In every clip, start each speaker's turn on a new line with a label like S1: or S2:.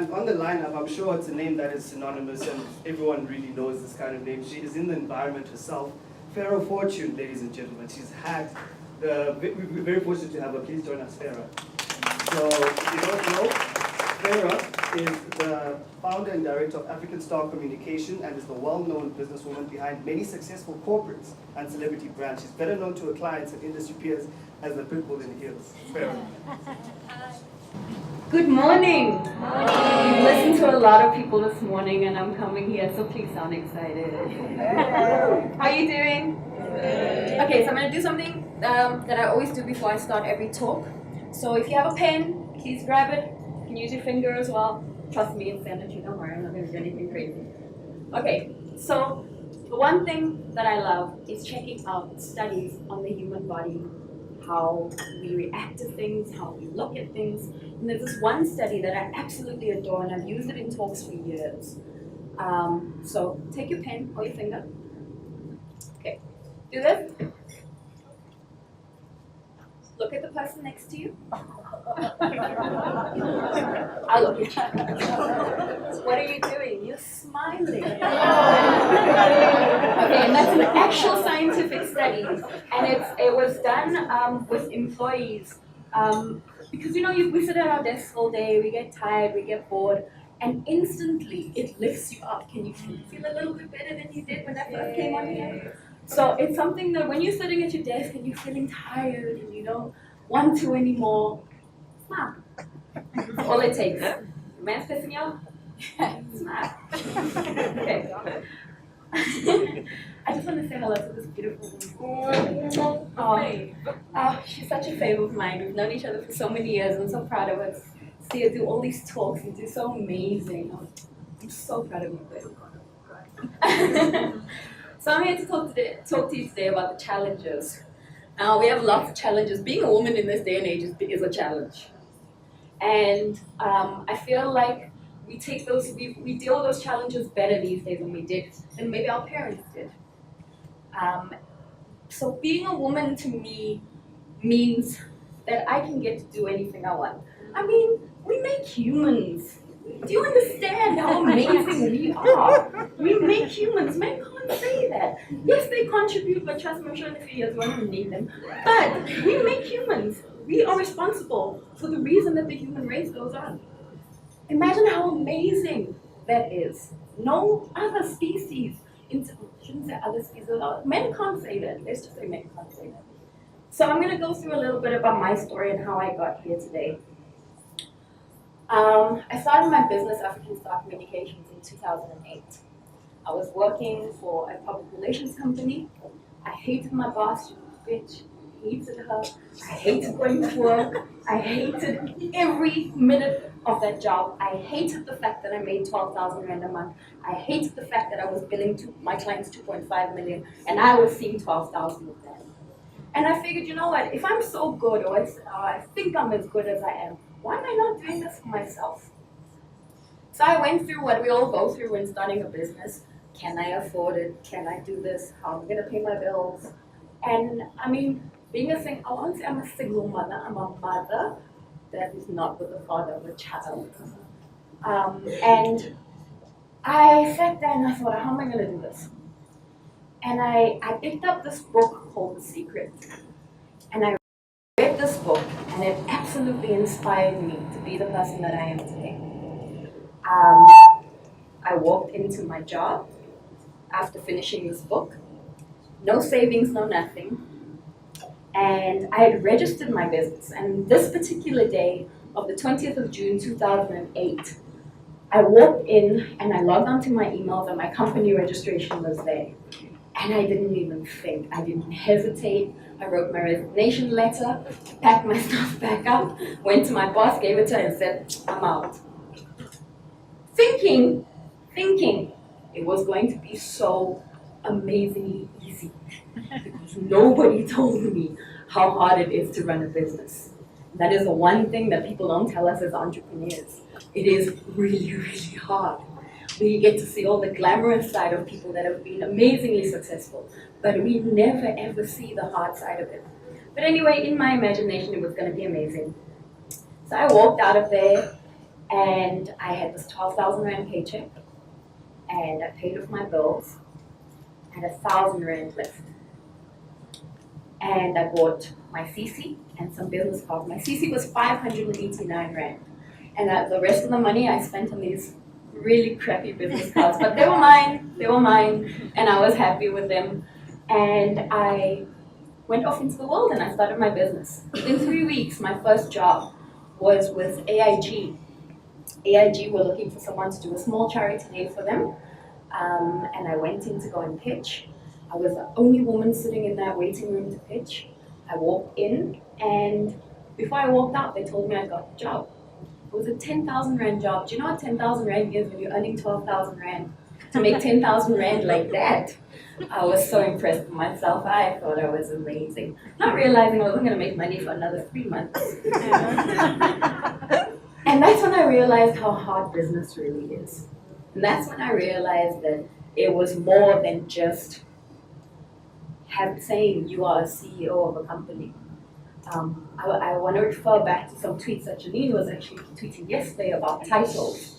S1: And on the lineup, I'm sure it's a name that is synonymous and everyone really knows this kind of name. She is in the environment herself. Farah Fortune, ladies and gentlemen. She's had we're very fortunate to have her. Please join us, Farah. So, if you don't know, Farah is the founder and director of African Star Communication and is the well-known businesswoman behind many successful corporates and celebrity brands. She's better known to her clients and industry peers as the pitbull in the hills. Farah.
S2: Good morning. I've listened to a lot of people this morning and I'm coming here, so please sound excited. How are you doing? Okay, so I'm going to do something that I always do before I start every talk. So if you have a pen, please grab it. You can use your finger as well. Trust me, it's sanitary, don't worry, I'm not going to do anything crazy. Okay, so the one thing that I love is checking out studies on the human body, how we react to things, how we look at things. And there's this one study that I absolutely adore, and I've used it in talks for years. So take your pen or your finger. Okay, do this. Look at the person next to you. I'll look at you. What are you doing? You're smiling. Okay, and that's an actual scientific study, and it was done with employees. Because we sit at our desks all day, we get tired, we get bored, and instantly it lifts you up. Can you feel a little bit better than you did when that first came on here? So it's something that when you're sitting at your desk and you're feeling tired and you don't want to anymore, smile. That's all it takes. The man's pissing you off? Smile. Okay. I just want to say hello to this beautiful woman. She's such a favorite of mine. We've known each other for so many years. I'm so proud of her. See her do all these talks and do so amazing. I'm so proud of you, babe. So I'm here to talk to you today about the challenges. Now we have lots of challenges. Being a woman in this day and age is a challenge. And I feel like we deal with those challenges better these days than maybe our parents did. So being a woman to me means that I can get to do anything I want. I mean, we make humans. Do you understand how amazing we are? We make humans. Men can't say that. Yes, they contribute, but trust me, I'm sure in a few years we're going to need them. But we make humans. We are responsible for the reason that the human race goes on. Imagine how amazing that is. No other species, shouldn't say other species, men can't say that. Let's just say men can't say that. So I'm going to go through a little bit about my story and how I got here today. I started my business, African Star Communications, in 2008. I was working for a public relations company. I hated my boss, she was a bitch. I hated her. I hated going to work. I hated every minute of that job. I hated the fact that I made 12,000 Rand a month. I hated the fact that I was billing my clients 2.5 million and I was seeing 12,000 of that. And I figured, you know what, if I'm so good, or I think I'm as good as I am, why am I not doing this for myself? So I went through what we all go through when starting a business. Can I afford it? Can I do this? How am I going to pay my bills? And I mean, I won't say I'm a single mother. I'm a mother that is not with the father of a child. And I sat there and I thought, how am I going to do this? And I picked up this book called The Secret. And I read this book, and it absolutely inspired me to be the person that I am today. I walked into my job after finishing this book. No savings, no nothing. And I had registered my business. And this particular day of the 20th of June, 2008, I walked in and I logged onto my emails and my company registration was there. And I didn't even think, I didn't hesitate. I wrote my resignation letter, packed my stuff back up, went to my boss, gave it to her and said, I'm out. Thinking it was going to be so amazingly easy because nobody told me how hard it is to run a business. That is the one thing that people don't tell us as entrepreneurs. It is really, really hard. We get to see all the glamorous side of people that have been amazingly successful, but we never ever see the hard side of it. But anyway, in my imagination, it was going to be amazing. So I walked out of there And I had this 12,000 Rand paycheck, and I paid off my bills, and 1,000 Rand left. And I bought my CC and some business cards. My CC was 589 Rand. And the rest of the money I spent on these really crappy business cards. But they were mine, and I was happy with them. And I went off into the world and I started my business. Within 3 weeks, my first job was with AIG. AIG were looking for someone to do a small charity day for them. And I went in to go and pitch. I was the only woman sitting in that waiting room to pitch. I walked in, and before I walked out, they told me I got the job. It was a 10,000 Rand job. Do you know what 10,000 Rand is when you're earning 12,000 Rand? To make 10,000 Rand like that, I was so impressed with myself. I thought I was amazing. Not realizing I wasn't going to make money for another 3 months. And that's when I realized how hard business really is. And that's when I realized that it was more than just saying you are a CEO of a company. I want to refer back to some tweets that Janine was actually tweeting yesterday about titles.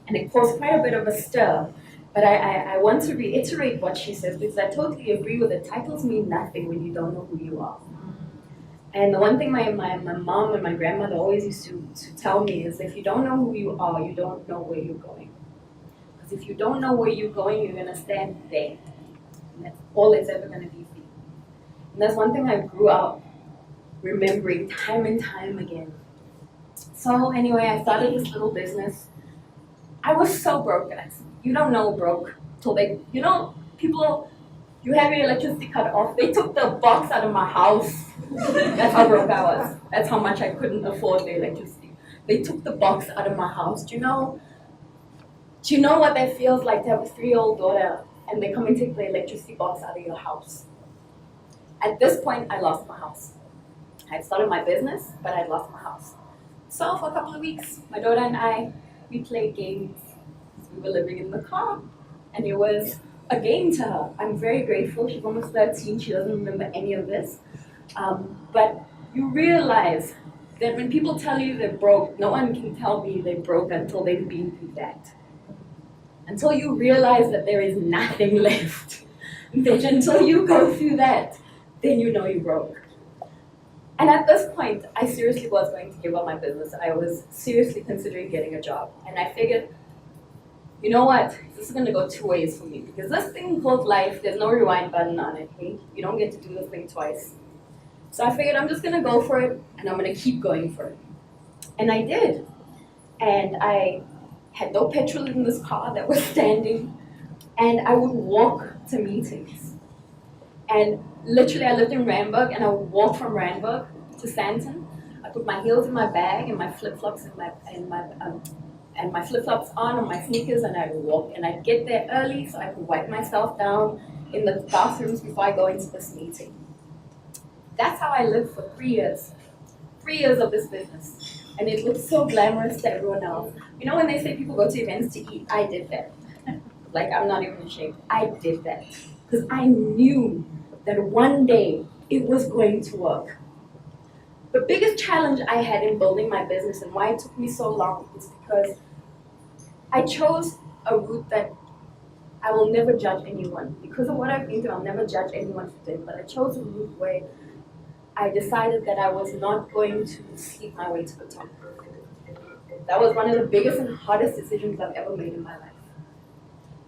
S2: And it caused quite a bit of a stir. But I want to reiterate what she says, because I totally agree with it. Titles mean nothing when you don't know who you are. And the one thing my mom and my grandmother always used to tell me is, if you don't know who you are, you don't know where you're going. Because if you don't know where you're going, you're going to stand there. And that's all it's ever going to be for you. And that's one thing I grew up remembering time and time again. So anyway, I started this little business. I was so broke, guys. You don't know broke till people, you have your electricity cut off. They took the box out of my house. That's how broke I was. That's how much I couldn't afford the electricity. They took the box out of my house. Do you know what that feels like to have a 3-year-old daughter and they come and take the electricity box out of your house? At this point, I lost my house. I had started my business, but I lost my house. So for a couple of weeks, my daughter and I, we played games. We were living in the car, and it was a game to her. I'm very grateful. She's almost 13. She doesn't remember any of this. But you realize that when people tell you they're broke, no one can tell me they're broke until they've been through that. Until you realize that there is nothing left. Until you go through that, then you know you're broke. And at this point, I seriously was going to give up my business. I was seriously considering getting a job. And I figured, you know what? This is going to go 2 ways for me. Because this thing called life, there's no rewind button on it. Okay? You don't get to do this thing twice. So I figured I'm just going to go for it, and I'm going to keep going for it. And I did. And I had no petrol in this car that was standing. And I would walk to meetings. And literally, I lived in Randburg, and I would walk from Randburg to Sandton. I put my heels in my bag and my flip-flops and my flip-flops on my sneakers, and I'd walk. And I'd get there early so I could wipe myself down in the bathrooms before I go into this meeting. That's how I lived for 3 years. 3 years of this business. And it looked so glamorous to everyone else. You know when they say people go to events to eat? I did that. Like, I'm not even ashamed. I did that. Because I knew that one day it was going to work. The biggest challenge I had in building my business and why it took me so long is because I chose a route that I will never judge anyone. Because of what I've been through, I'll never judge anyone for it. But I chose a route where I decided that I was not going to sleep my way to the top. That was one of the biggest and hardest decisions I've ever made in my life.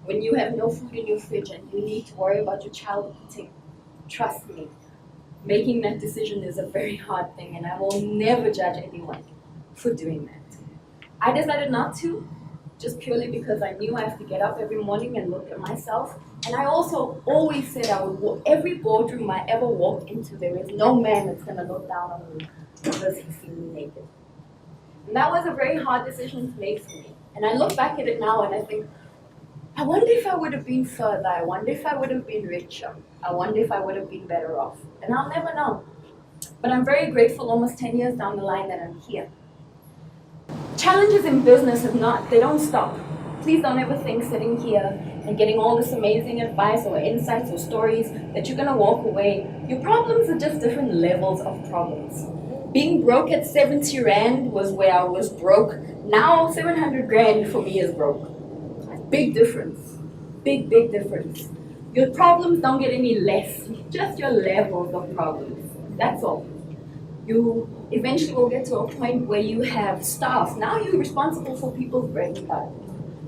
S2: When you have no food in your fridge and you need to worry about your child eating, trust me, making that decision is a very hard thing, and I will never judge anyone for doing that. I decided not to, just purely because I knew I have to get up every morning and look at myself. And I also always said I would every boardroom I ever walked into, there is no man that's going to look down on me because he's seen me naked. And that was a very hard decision to make for me. And I look back at it now and I think, I wonder if I would have been further. I wonder if I would have been richer. I wonder if I would have been better off. And I'll never know. But I'm very grateful almost 10 years down the line that I'm here. Challenges in business they don't stop. Please don't ever think sitting here and getting all this amazing advice or insights or stories that you're going to walk away. Your problems are just different levels of problems. Being broke at 70 Rand was where I was broke. Now 700 grand for me is broke. Big difference. Big, big difference. Your problems don't get any less, just your levels of problems. That's all. You eventually will get to a point where you have staff. Now you're responsible for people's bread and butter.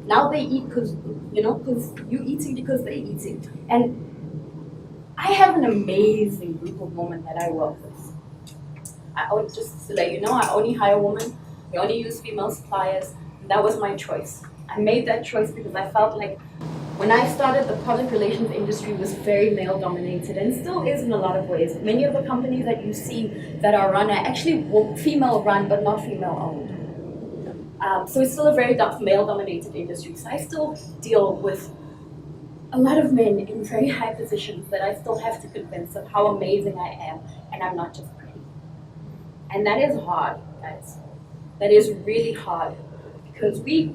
S2: Now they eat because you're eating because they're eating. And I have an amazing group of women that I work with. Just to let you know, I only hire women. We only use female suppliers. And that was my choice. I made that choice because I felt like when I started, the public relations industry was very male dominated and still is in a lot of ways. Many of the companies that you see that are run are actually female run but not female owned. So it's still a very male dominated industry. So I still deal with a lot of men in very high positions that I still have to convince of how amazing I am and I'm not just pretty. And that is hard, guys. That is really hard because we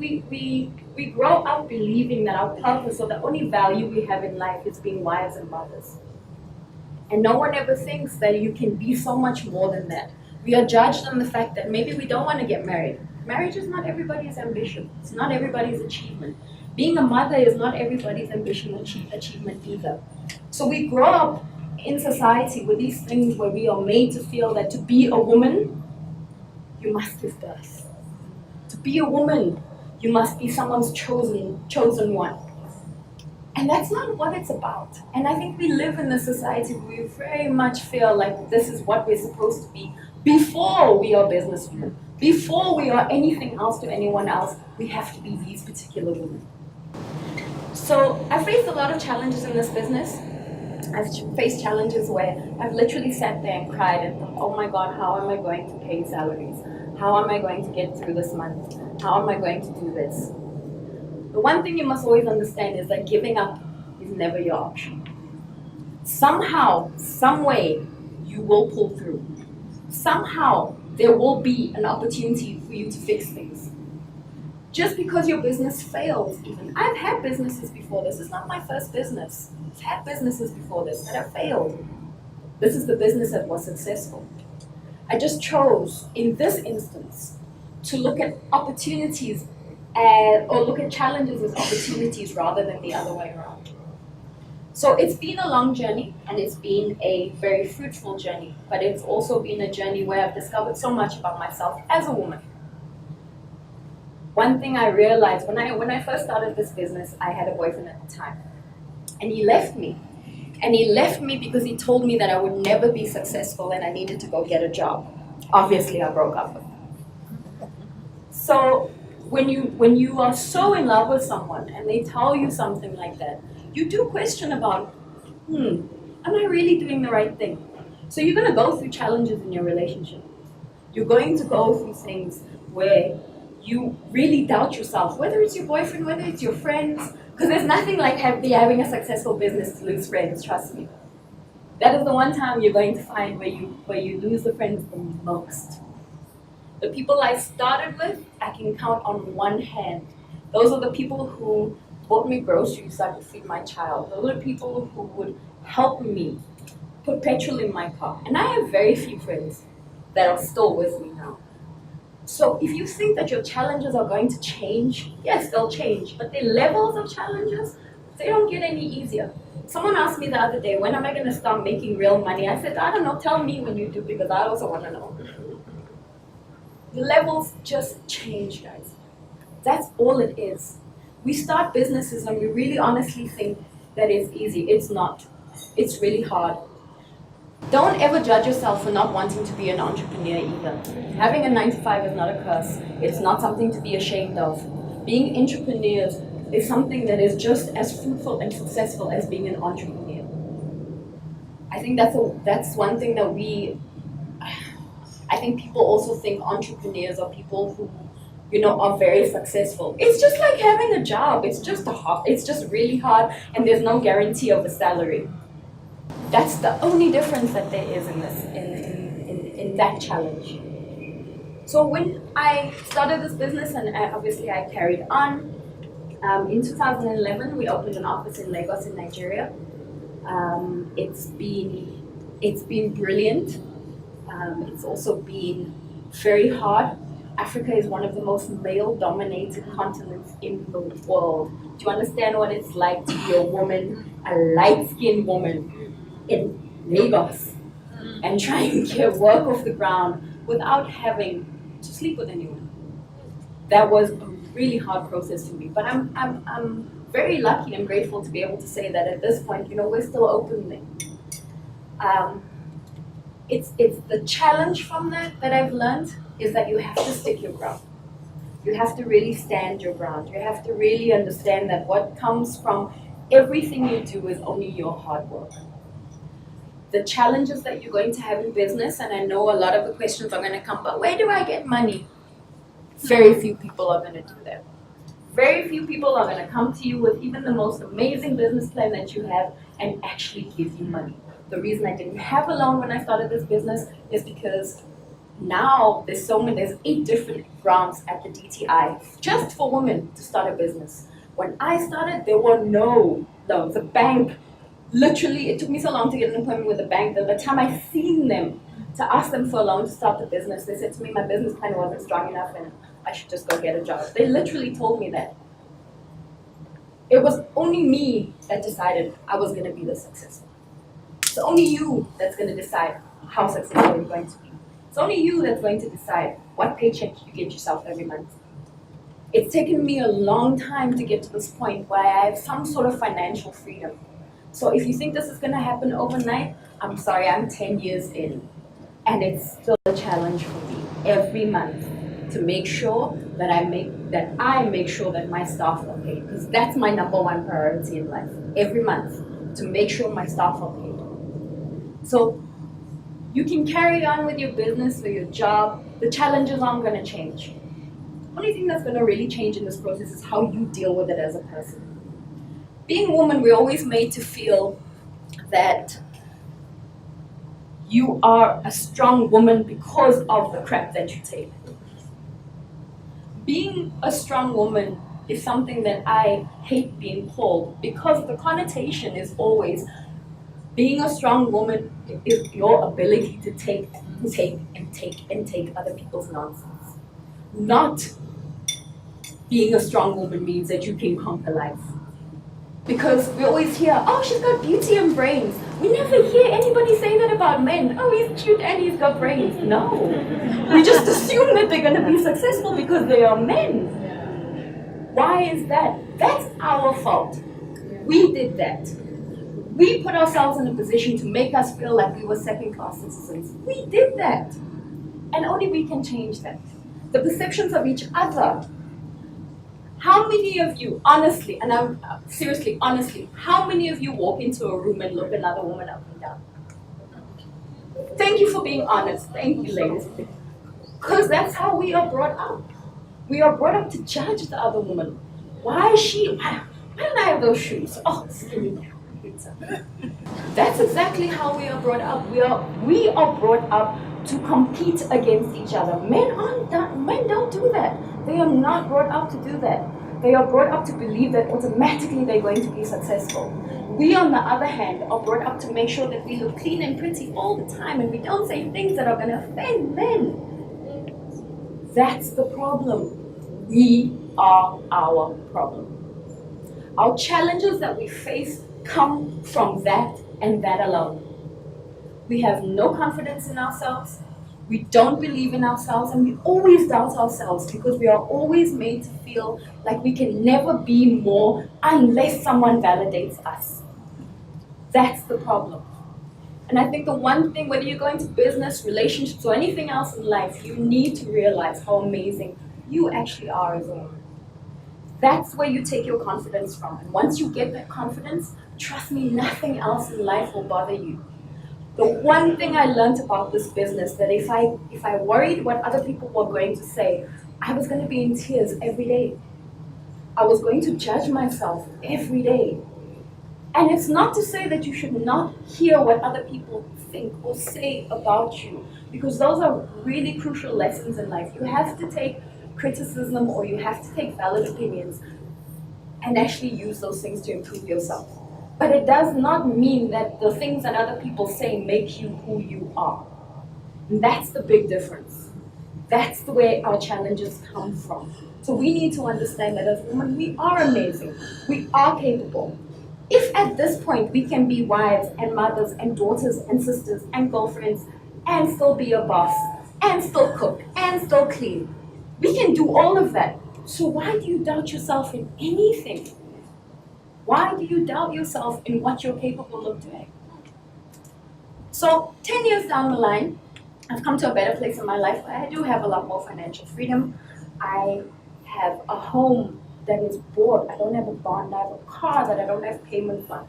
S2: grow up believing that our purpose or the only value we have in life is being wives and mothers. And no one ever thinks that you can be so much more than that. We are judged on the fact that maybe we don't want to get married. Marriage is not everybody's ambition. It's not everybody's achievement. Being a mother is not everybody's ambition or achievement either. So we grow up in society with these things where we are made to feel that to be a woman, you must give birth. To be a woman, you must be someone's chosen one. And that's not what it's about. And I think we live in a society where we very much feel like this is what we're supposed to be before we are businesswomen. Before we are anything else to anyone else, we have to be these particular women. So I faced a lot of challenges in this business. I've faced challenges where I've literally sat there and cried and thought, oh my God, how am I going to pay salaries? How am I going to get through this month? How am I going to do this? The one thing you must always understand is that giving up is never your option. Somehow, some way, you will pull through. Somehow, there will be an opportunity for you to fix things. Just because your business fails, even. I've had businesses before this. This is not my first business. I've had businesses before this that have failed. This is the business that was successful. I just chose, in this instance, to look at opportunities or look at challenges as opportunities rather than the other way around. So it's been a long journey and it's been a very fruitful journey, but it's also been a journey where I've discovered so much about myself as a woman. One thing I realized when I first started this business, I had a boyfriend at the time, and he left me. And he left me because he told me that I would never be successful and I needed to go get a job. Obviously, I broke up with him. So when you are so in love with someone and they tell you something like that, you do question about, am I really doing the right thing? So you're going to go through challenges in your relationship. You're going to go through things where you really doubt yourself, whether it's your boyfriend, whether it's your friends, because there's nothing like having a successful business to lose friends, trust me. That is the one time you're going to find where you lose the friends the most. The people I started with, I can count on one hand. Those are the people who bought me groceries so I could feed my child. Those are the people who would help me put petrol in my car. And I have very few friends that are still with me now. So if you think that your challenges are going to change, yes, they'll change. But the levels of challenges, they don't get any easier. Someone asked me the other day, when am I going to start making real money? I said, I don't know, tell me when you do, because I also want to know. The levels just change, guys. That's all it is. We start businesses and we really honestly think that it's easy. It's not. It's really hard. Don't ever judge yourself for not wanting to be an entrepreneur either. Having a 9-to-5 is not a curse. It's not something to be ashamed of. Being entrepreneurs is something that is just as fruitful and successful as being an entrepreneur. I think that's one thing that I think people also think entrepreneurs are people who, are very successful. It's just like having a job. It's just really hard, and there's no guarantee of a salary. That's the only difference that there is in that challenge. So when I started this business, and obviously I carried on, in 2011 we opened an office in Lagos in Nigeria. It's been brilliant. It's also been very hard. Africa is one of the most male-dominated continents in the world. Do you understand what it's like to be a woman, a light-skinned woman in Lagos, and try and get work off the ground without having to sleep with anyone? That was a really hard process for me. But I'm very lucky and grateful to be able to say that at this point, we're still open there. It's the challenge from that I've learned is that you have to stick your ground. You have to really stand your ground. You have to really understand that what comes from everything you do is only your hard work. The challenges that you're going to have in business, and I know a lot of the questions are going to come, but where do I get money? Very few people are going to do that. Very few people are going to come to you with even the most amazing business plan that you have and actually give you money. The reason I didn't have a loan when I started this business is because now there's 8 different grants at the DTI just for women to start a business. When I started, there were no loans. The bank, literally, it took me so long to get an appointment with the bank that by the time I seen them to ask them for a loan to start the business, they said to me my business plan wasn't strong enough and I should just go get a job. They literally told me that. It was only me that decided I was going to be the successful. It's only you that's going to decide how successful you're going to be. It's only you that's going to decide what paycheck you get yourself every month. It's taken me a long time to get to this point where I have some sort of financial freedom. So if you think this is going to happen overnight, I'm sorry, I'm 10 years in. And it's still a challenge for me every month to make sure that I make sure that my staff are paid. Because that's my number one priority in life. Every month, to make sure my staff are paid. So you can carry on with your business or your job. The challenges aren't going to change. The only thing that's going to really change in this process is how you deal with it as a person. Being a woman, we're always made to feel that you are a strong woman because of the crap that you take. Being a strong woman is something that I hate being called because the connotation is always being a strong woman is your ability to take other people's nonsense. Not being a strong woman means that you can conquer life. Because we always hear, oh, she's got beauty and brains. We never hear anybody say that about men. Oh, he's cute and he's got brains. No. We just assume that they're going to be successful because they are men. Why is that? That's our fault. We did that. We put ourselves in a position to make us feel like we were second-class citizens. We did that. And only we can change that. The perceptions of each other. How many of you, honestly, and I'm seriously, honestly, how many of you walk into a room and look another woman up and down? Thank you for being honest. Thank you, ladies. Because that's how we are brought up. We are brought up to judge the other woman. Why is she, why don't I have those shoes? Oh, skinny. That's exactly how we are brought up. We are brought up to compete against each other. Men don't do that. They are not brought up to do that. They are brought up to believe that automatically they're going to be successful. We, on the other hand, are brought up to make sure that we look clean and pretty all the time and we don't say things that are going to offend men. That's the problem. We are our problem. Our challenges that we face come from that and that alone. We have no confidence in ourselves. We don't believe in ourselves, and we always doubt ourselves because we are always made to feel like we can never be more unless someone validates us. That's the problem. And I think the one thing, whether you're going to business, relationships, or anything else in life, you need to realize how amazing you actually are as a woman. That's where you take your confidence from. And once you get that confidence, trust me, nothing else in life will bother you. The one thing I learned about this business, that if I worried what other people were going to say, I was going to be in tears every day. I was going to judge myself every day. And it's not to say that you should not hear what other people think or say about you, because those are really crucial lessons in life. You have to take criticism or you have to take valid opinions and actually use those things to improve yourself. But it does not mean that the things that other people say make you who you are. And that's the big difference. That's the way our challenges come from. So we need to understand that as women, we are amazing. We are capable. If at this point we can be wives and mothers and daughters and sisters and girlfriends and still be a boss and still cook and still clean, we can do all of that. So why do you doubt yourself in anything? Why do you doubt yourself in what you're capable of doing? So 10 years down the line, I've come to a better place in my life where I do have a lot more financial freedom. I have a home that is bought. I don't have a bond. I have a car that I don't have payments on.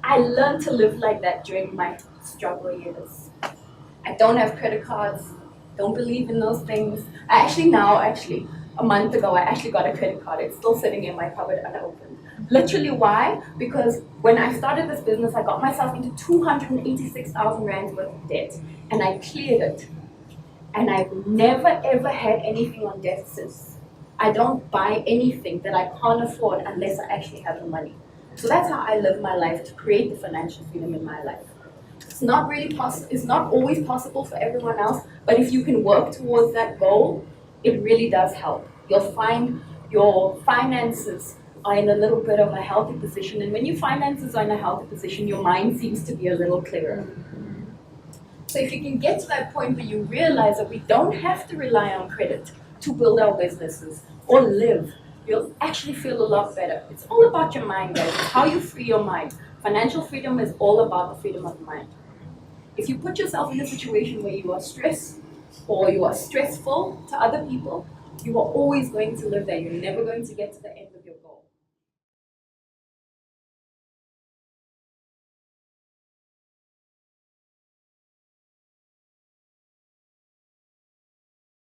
S2: I learned to live like that during my struggle years. I don't have credit cards. Don't believe in those things. A month ago, I actually got a credit card. It's still sitting in my cupboard unopened. Literally, why? Because when I started this business, I got myself into 286,000 rands worth of debt, and I cleared it. And I've never ever had anything on debt since. I don't buy anything that I can't afford unless I actually have the money. So that's how I live my life, to create the financial freedom in my life. It's not really possible. It's not always possible for everyone else, but if you can work towards that goal, it really does help. You'll find your finances are in a little bit of a healthy position, and when your finances are in a healthy position, your mind seems to be a little clearer. So if you can get to that point where you realize that we don't have to rely on credit to build our businesses or live, you'll actually feel a lot better. It's all about your mind, guys. It's how you free your mind. Financial freedom is all about the freedom of the mind. If you put yourself in a situation where you are stressed or you are stressful to other people, you are always going to live there. You're never going to get to the end of your goal.